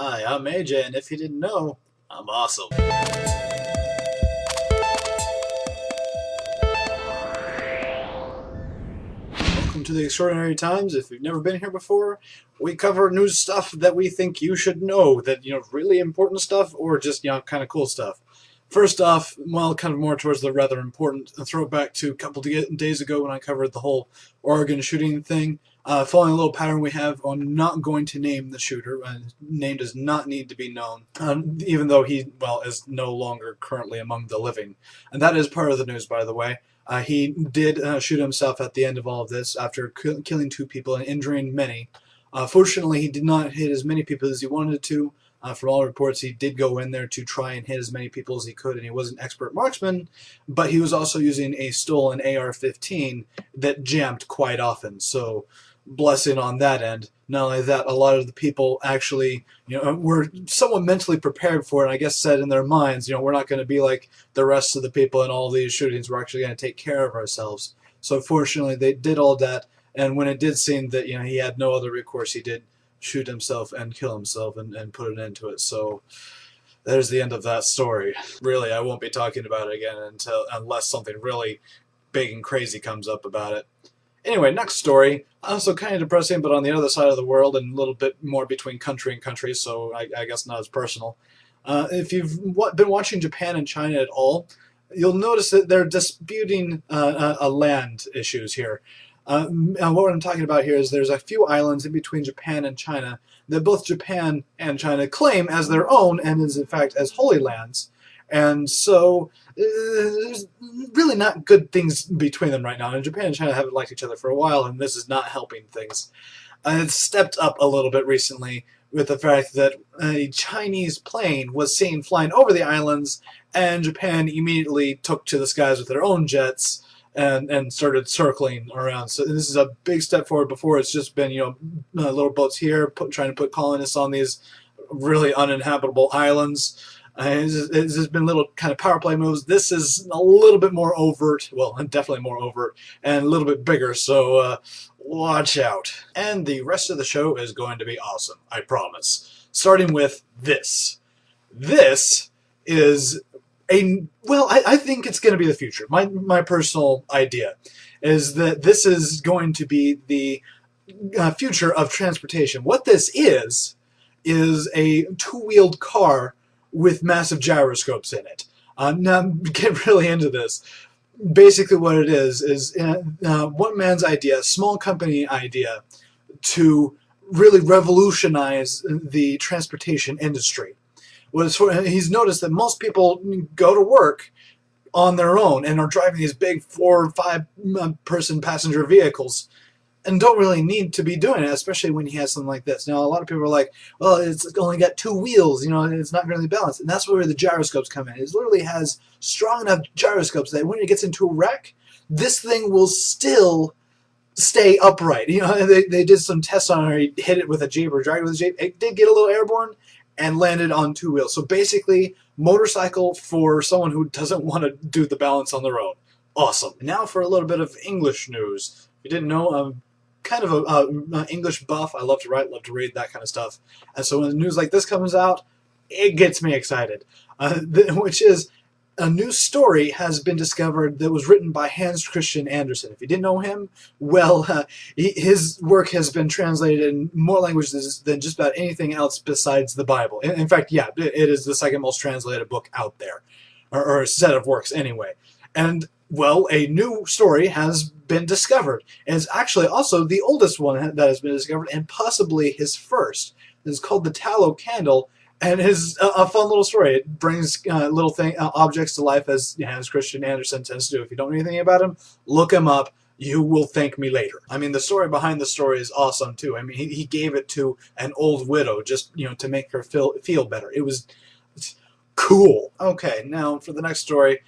Hi, I'm AJ, and if you didn't know, I'm awesome. Welcome to the Extraordinary Times. If you've never been here before, we cover news stuff that we think you should know, that, really important stuff, or just, kind of cool stuff. First off, well, kind of more towards the rather important, a throwback to a couple of days ago when I covered the whole Oregon shooting thing. Following a little pattern we have on not going to name the shooter. Name does not need to be known, even though he, is no longer currently among the living. And that is part of the news, by the way. He did shoot himself at the end of all of this after killing 2 people and injuring many. Fortunately, he did not hit as many people as he wanted to. From all reports, he did go in there to try and hit as many people as he could, and he was an expert marksman, but he was also using a stolen AR-15 that jammed quite often, so blessing on that end. Not only that, a lot of the people actually, were somewhat mentally prepared for it, I guess said in their minds, we're not going to be like the rest of the people in all these shootings, we're actually going to take care of ourselves. So fortunately, they did all that, and when it did seem that, he had no other recourse, he did shoot himself and kill himself and put an end to it. So there's the end of that story. Really, I won't be talking about it again unless something really big and crazy comes up about it. Anyway, next story, also kind of depressing, but on the other side of the world and a little bit more between country and country, so I guess not as personal. If you've been watching Japan and China at all, you'll notice that they're disputing land issues here. What I'm talking about here is there's a few islands in between Japan and China that both Japan and China claim as their own and is in fact as holy lands. And so there's really not good things between them right now. And Japan and China haven't liked each other for a while, and this is not helping things. It's stepped up a little bit recently with the fact that a Chinese plane was seen flying over the islands, and Japan immediately took to the skies with their own jets and started circling around. So this is a big step forward. Before it's just been, little boats here trying to put colonists on these really uninhabitable islands. It's just been little kind of power play moves. This is a little bit more overt, well, definitely more overt, and a little bit bigger, so watch out. And the rest of the show is going to be awesome, I promise. Starting with this. This is I think it's going to be the future. My personal idea is that this is going to be the future of transportation. What this is a two-wheeled car with massive gyroscopes in it. Now, get really into this. Basically what it is one man's idea, small company idea, to really revolutionize the transportation industry. He's noticed that most people go to work on their own and are driving these big 4 or 5 person passenger vehicles and don't really need to be doing it, especially when he has something like this. Now, a lot of people are like, well, it's only got 2 wheels, it's not really balanced. And that's where the gyroscopes come in. It literally has strong enough gyroscopes that when it gets into a wreck, this thing will still stay upright. They did some tests on it. He hit it with a Jeep or dragged it with a Jeep. It did get a little airborne and landed on 2 wheels. So basically, motorcycle for someone who doesn't want to do the balance on their own. Awesome. Now for a little bit of English news. If you didn't know, I'm kind of an English buff. I love to write, love to read, that kind of stuff. And so when news like this comes out, it gets me excited. Which is, a new story has been discovered that was written by Hans Christian Andersen. If you didn't know him, his work has been translated in more languages than just about anything else besides the Bible. In fact, yeah, it is the second most translated book out there, or a set of works anyway. And, a new story has been discovered. And it's actually also the oldest one that has been discovered, and possibly his first. It's called The Tallow Candle, and it's a fun little story. It brings little objects to life, as Hans Christian Andersen tends to do. If you don't know anything about him, look him up. You will thank me later. I mean, the story behind the story is awesome, too. I mean, he gave it to an old widow just, to make her feel better. It's cool. Okay, now for the next story.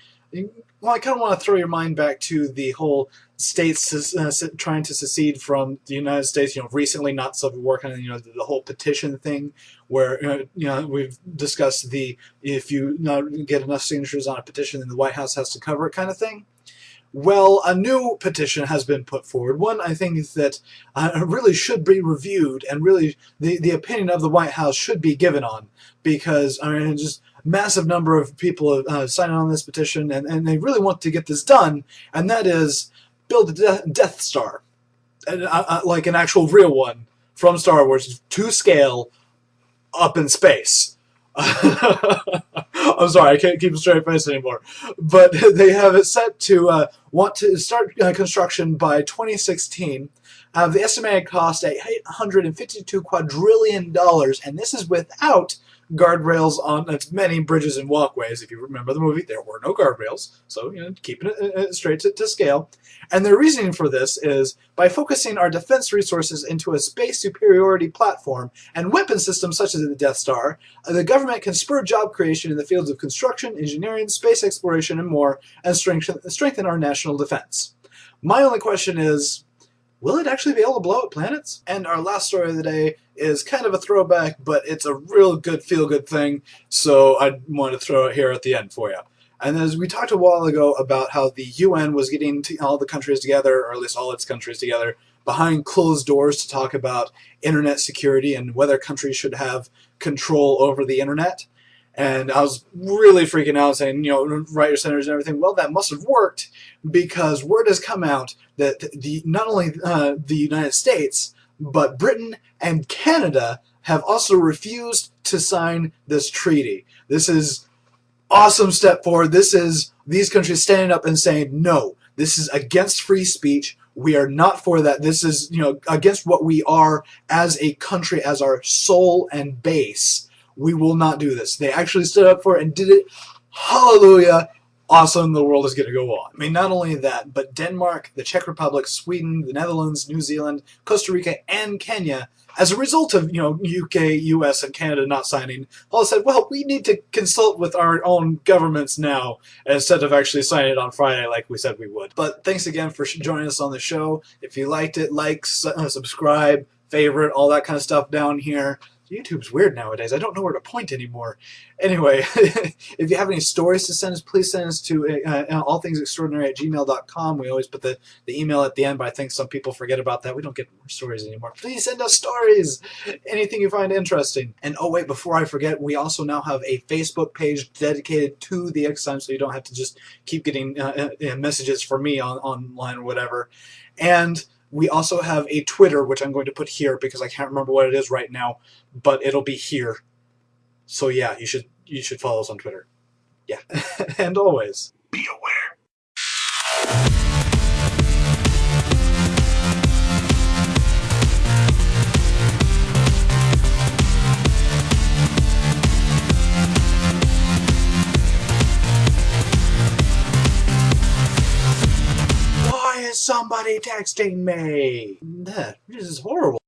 Well, I kind of want to throw your mind back to the whole states trying to secede from the United States, recently, not Civil War, kind of, the whole petition thing, where, we've discussed if you get enough signatures on a petition, then the White House has to cover it kind of thing. Well, a new petition has been put forward. One I think that really should be reviewed, and really the opinion of the White House should be given on, because I mean, just massive number of people signing on this petition, and they really want to get this done, and that is build a Death Star, and, like an actual real one from Star Wars, to scale, up in space. I'm sorry, I can't keep a straight face anymore. But they have it set to want to start construction by 2016. The estimated cost at $852 quadrillion, and this is without guardrails on its many bridges and walkways. If you remember the movie, there were no guardrails, so keeping it straight to scale. And the reasoning for this is by focusing our defense resources into a space superiority platform and weapon systems such as the Death Star, the government can spur job creation in the fields of construction, engineering, space exploration, and more, and strengthen our national defense. My only question is, will it actually be able to blow up planets? And our last story of the day is kind of a throwback, but it's a real good feel-good thing, so I want to throw it here at the end for you. And as we talked a while ago about how the UN was getting all the countries together, or at least all its countries together, behind closed doors to talk about internet security and whether countries should have control over the internet. And I was really freaking out, saying, write your senators and everything. Well, that must have worked, because word has come out that not only the United States, but Britain and Canada have also refused to sign this treaty. This is awesome step forward. This is these countries standing up and saying, no, this is against free speech. We are not for that. This is, against what we are as a country, as our soul and base. We will not do this. They actually stood up for it and did it. Hallelujah. Awesome. The world is going to go on. I mean, not only that, but Denmark, the Czech Republic, Sweden, the Netherlands, New Zealand, Costa Rica, and Kenya, as a result of, UK, US, and Canada not signing, all said, well, we need to consult with our own governments now, instead of actually signing it on Friday like we said we would. But thanks again for joining us on the show. If you liked it, like, subscribe, favorite, all that kind of stuff down here. YouTube's weird nowadays. I don't know where to point anymore. Anyway, if you have any stories to send us, please send us to AllThingsExtraordinary@gmail.com. We always put the email at the end, but I think some people forget about that. We don't get more stories anymore. Please send us stories. Anything you find interesting. And oh wait, before I forget, we also now have a Facebook page dedicated to the X Times, so you don't have to just keep getting messages from me online or whatever. And we also have a Twitter, which I'm going to put here because I can't remember what it is right now, but it'll be here. So yeah, you should follow us on Twitter. Yeah, and always be aware. Why is somebody texting me? This is horrible.